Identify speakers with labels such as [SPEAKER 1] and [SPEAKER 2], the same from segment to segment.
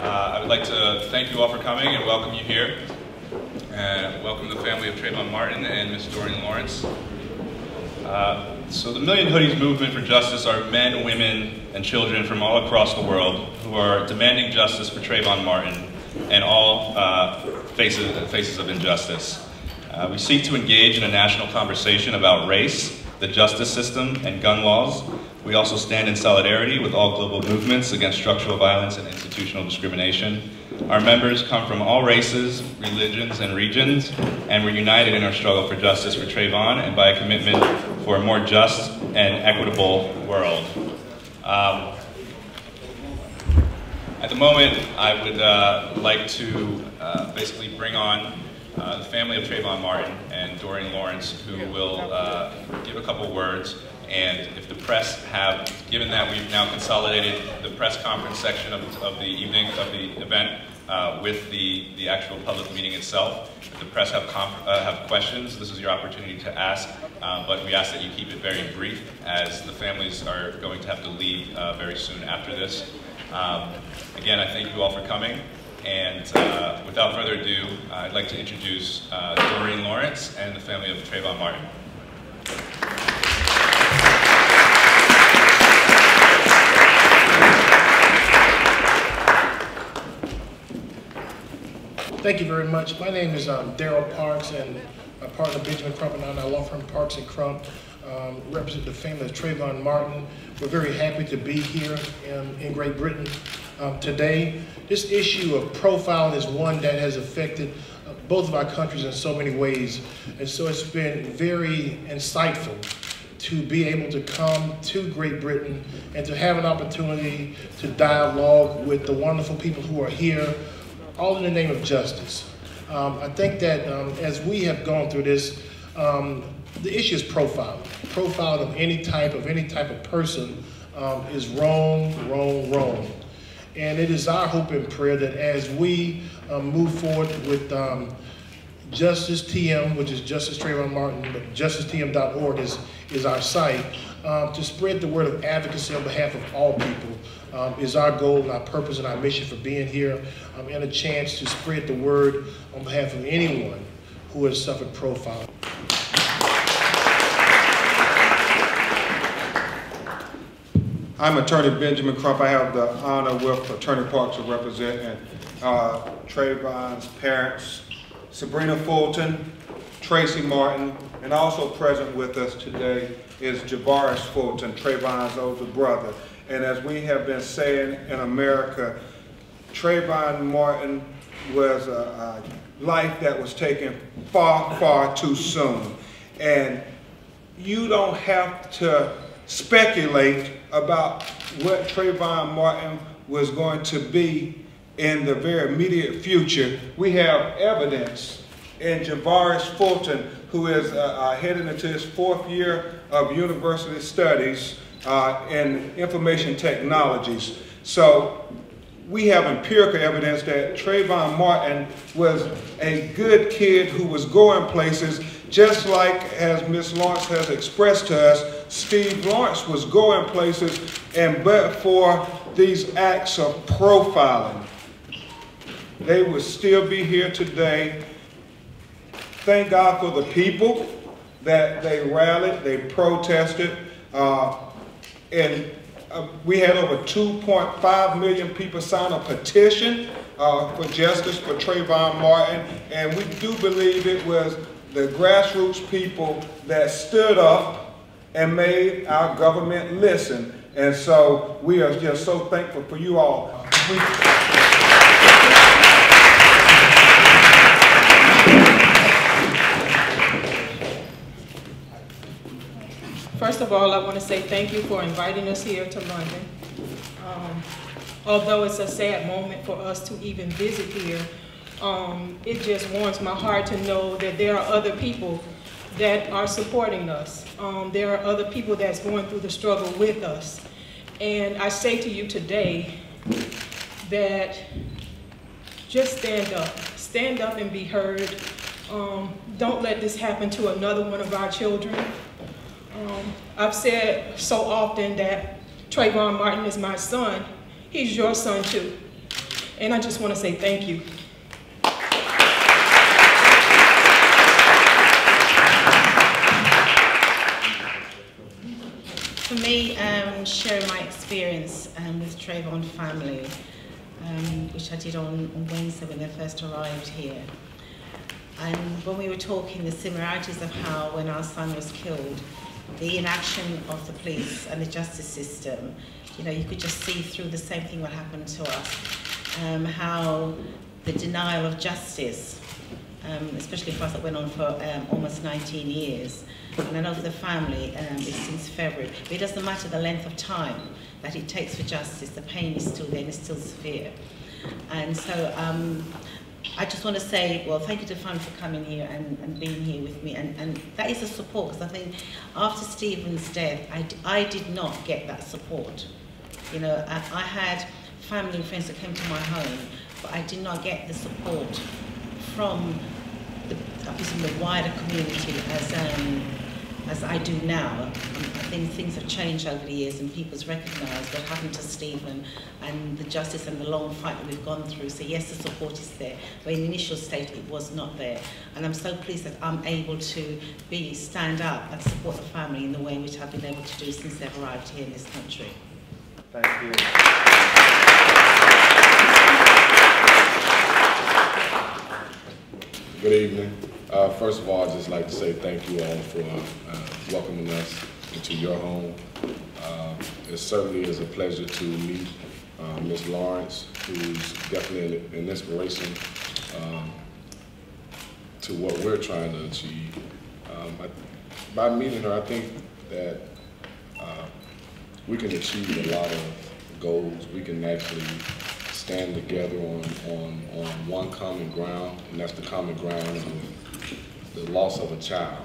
[SPEAKER 1] I would like to thank you all for coming and welcome you here. And welcome the family of Trayvon Martin and Ms. Doreen Lawrence. So the Million Hoodies movement for justice are men, women, and children from all across the world who are demanding justice for Trayvon Martin and all faces of injustice. We seek to engage in a national conversation about race, the justice system, and gun laws. We also stand in solidarity with all global movements against structural violence and institutional discrimination. Our members come from all races, religions, and regions, and we're united in our struggle for justice for Trayvon and by a commitment for a more just and equitable world. At the moment, I would like to basically bring on the family of Trayvon Martin and Doreen Lawrence, who will give a couple words. And if the press have, given that we've now consolidated the press conference section of the evening, of the event, with the actual public meeting itself, if the press have questions, this is your opportunity to ask, but we ask that you keep it very brief, as the families are going to have to leave very soon after this. Again, I thank you all for coming, and without further ado, I'd like to introduce Doreen Lawrence and the family of Trayvon Martin.
[SPEAKER 2] Thank you very much. My name is Daryl Parks, and my partner Benjamin Crump and I, our law firm Parks and Crump, represent the family of Trayvon Martin. We're very happy to be here in Great Britain today. This issue of profiling is one that has affected both of our countries in so many ways, and so it's been very insightful to be able to come to Great Britain and to have an opportunity to dialogue with the wonderful people who are here, all in the name of justice. I think that as we have gone through this, the issue is profiling. Profiling of any type of person is wrong, wrong, wrong. And it is our hope and prayer that as we move forward with Justice TM, which is Justice Trayvon Martin, but justicetm.org is our site, to spread the word of advocacy on behalf of all people is our goal and our purpose and our mission for being here, and a chance to spread the word on behalf of anyone who has suffered profiling.
[SPEAKER 3] I'm Attorney Benjamin Crump. I have the honor with Attorney Parks to represent Trayvon's parents, Sabrina Fulton, Tracy Martin, and also present with us today is Javaris Fulton, Trayvon's older brother. And as we have been saying in America, Trayvon Martin was a life that was taken far, far too soon. And you don't have to speculate about what Trayvon Martin was going to be in the very immediate future. We have evidence in Javaris Fulton, who is heading into his 4th year of university studies in information technologies. So we have empirical evidence that Trayvon Martin was a good kid who was going places, just like, as Ms. Lawrence has expressed to us, Steve Lawrence was going places, and but for these acts of profiling, they would still be here today. Thank God for the people that they rallied, they protested, and we had over 2.5 million people sign a petition for justice for Trayvon Martin, and we do believe it was the grassroots people that stood up and made our government listen. And so we are just so thankful for you all.
[SPEAKER 4] First of all, I want to say thank you for inviting us here to London. Although it's a sad moment for us to even visit here, it just warms my heart to know that there are other people that are supporting us. There are other people that's going through the struggle with us. And I say to you today that just stand up and be heard. Don't let this happen to another one of our children. I've said so often that Trayvon Martin is my son. He's your son too. And I just want to say thank you.
[SPEAKER 5] For me, sharing my experience with Trayvon family, which I did on Wednesday when they first arrived here. And when we were talking, the similarities of how when our son was killed, the inaction of the police and the justice system, you know, you could just see through the same thing what happened to us. How the denial of justice, especially for us that went on for almost 19 years. And I know for the family, it's since February. But it doesn't matter the length of time that it takes for justice, the pain is still there and it's still severe. And so I just want to say, well, thank you to the family for coming here and being here with me. And that is a support, because I think after Stephen's death, I did not get that support. You know, I had family and friends that came to my home, but I did not get the support from the wider community as I do now. I think things have changed over the years and people's recognised what happened to Stephen and the justice and the long fight that we've gone through. So yes, the support is there, but in the initial stage it was not there. And I'm so pleased that I'm able to stand up and support the family in the way in which I've been able to do since they've arrived here in this country.
[SPEAKER 3] Thank you.
[SPEAKER 6] Good evening. First of all, I'd just like to say thank you all for welcoming us into your home. It certainly is a pleasure to meet Ms. Lawrence, who's definitely an inspiration to what we're trying to achieve. By meeting her, I think that we can achieve a lot of goals. We can actually stand together on one common ground, and that's the common ground of the loss of a child.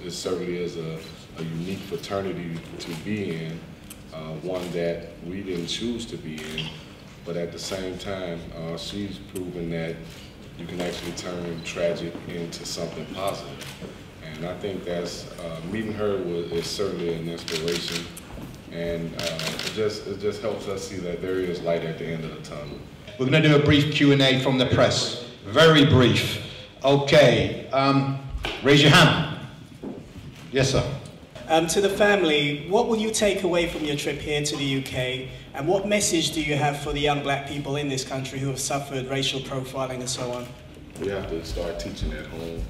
[SPEAKER 6] It certainly is a unique fraternity to be in, one that we didn't choose to be in, but at the same time, she's proven that you can actually turn tragic into something positive. And I think that's, meeting her is certainly an inspiration. And it just helps us see that there is light at the end of the tunnel.
[SPEAKER 7] We're going to do a brief Q&A from the press. Very brief. Okay, raise your hand. Yes, sir.
[SPEAKER 8] To the family, what will you take away from your trip here to the UK? And what message do you have for the young black people in this country who have suffered racial profiling and so on?
[SPEAKER 6] We have to start teaching at home,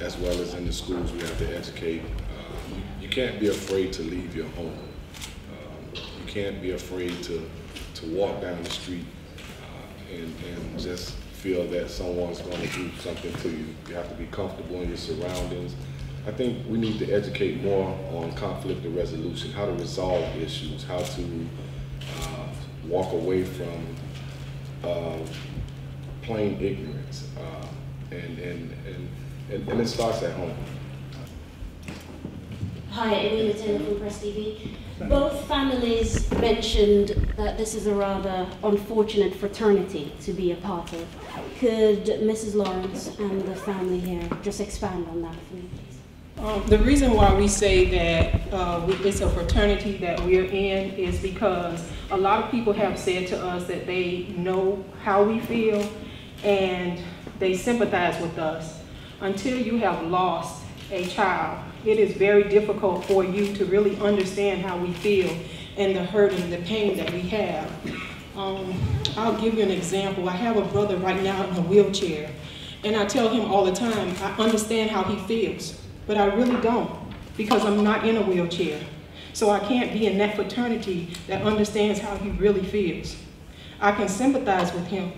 [SPEAKER 6] as well as in the schools. We have to educate. You can't be afraid to leave your home. You can't be afraid to walk down the street and just feel that someone's going to do something to you. You have to be comfortable in your surroundings. I think we need to educate more on conflict resolution, how to resolve issues, how to walk away from plain ignorance, and it starts at home.
[SPEAKER 9] Hi, Elena Taylor from Press TV. Both families mentioned that this is a rather unfortunate fraternity to be a part of. Could Mrs. Lawrence and the family here just expand on that for me, please?
[SPEAKER 4] The reason why we say that it's a fraternity that we're in is because a lot of people have said to us that they know how we feel and they sympathize with us. Until you have lost a child, it is very difficult for you to really understand how we feel and the hurt and the pain that we have. I'll give you an example. I have a brother right now in a wheelchair, and I tell him all the time, I understand how he feels, but I really don't, because I'm not in a wheelchair. So I can't be in that fraternity that understands how he really feels. I can sympathize with him,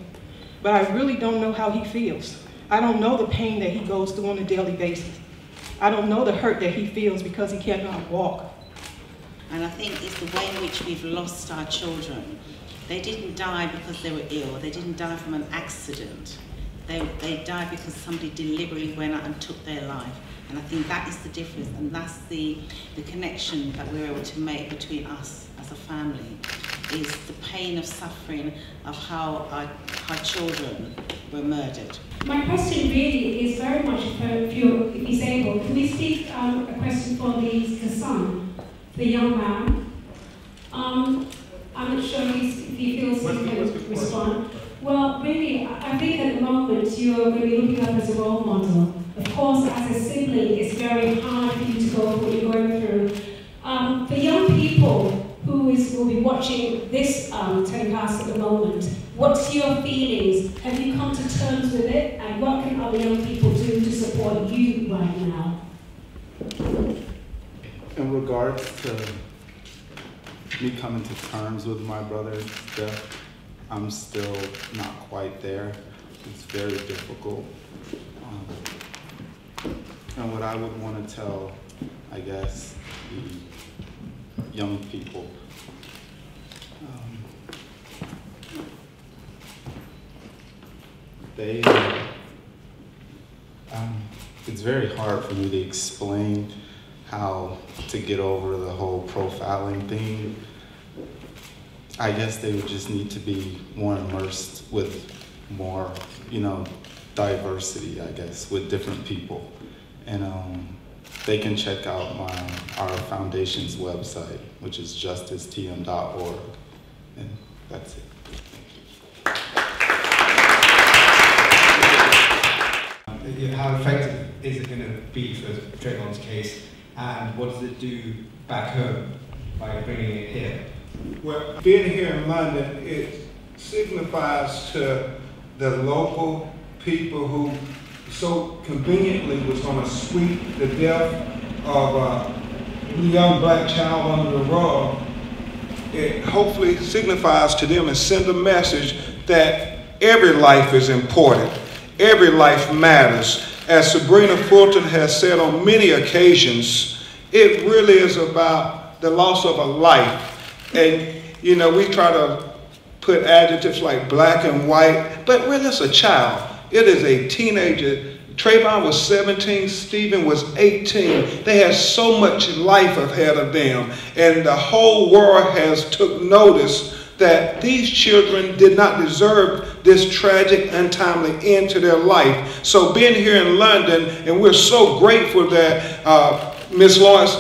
[SPEAKER 4] but I really don't know how he feels. I don't know the pain that he goes through on a daily basis. I don't know the hurt that he feels because he cannot walk.
[SPEAKER 5] And I think it's the way in which we've lost our children. They didn't die because they were ill. They didn't die from an accident. They died because somebody deliberately went out and took their life. And I think that is the difference, and that's the connection that we're able to make between us as a family, is the pain of suffering of how our children were murdered.
[SPEAKER 10] My question really is very much, if he's able, can we speak a question for the son, the young man? I'm I'm not sure if he feels he can respond. Well, really, I think at the moment you're going to be looking up as a role model. Of course, as a sibling, it's very hard for you to go through what you're going through. For young people who will be watching this telecast at the moment, what's your feelings? Have you come to terms with it? And what can other young people do to support you right now?
[SPEAKER 11] In regards to me coming to terms with my brother's death, I'm still not quite there. It's very difficult. And what I would want to tell, I guess, the young people, it's very hard for me to explain how to get over the whole profiling thing. I guess they would just need to be more immersed with more, diversity, I guess, with different people. And they can check out our foundation's website, which is justicetm.org. And that's it.
[SPEAKER 12] How effective is it going to be for Trayvon's case, and what does it do back home by bringing it here?
[SPEAKER 3] Well, being here in London, it signifies to the local people who so conveniently was going to sweep the death of a young black child under the rug. It hopefully signifies to them and send a message that every life is important. Every life matters. As Sabrina Fulton has said on many occasions, it really is about the loss of a life. And, we try to put adjectives like black and white, but really it's a child. It is a teenager. Trayvon was 17, Stephen was 18. They had so much life ahead of them. And the whole world has took notice that these children did not deserve this tragic, untimely end to their life. So being here in London, and we're so grateful that Ms. Lawrence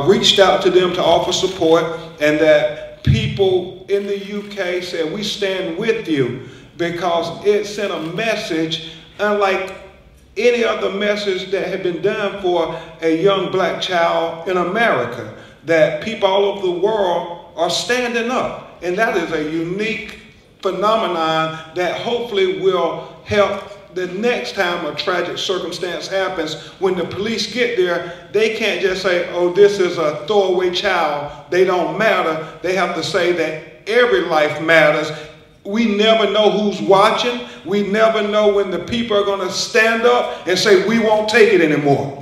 [SPEAKER 3] reached out to them to offer support, and that people in the UK said, we stand with you, because it sent a message unlike any other message that had been done for a young black child in America, that people all over the world are standing up. And that is a unique phenomenon that hopefully will help the next time a tragic circumstance happens. When the police get there, they can't just say, oh, this is a throwaway child, they don't matter. They have to say that every life matters. We never know who's watching. We never know when the people are going to stand up and say, we won't take it anymore.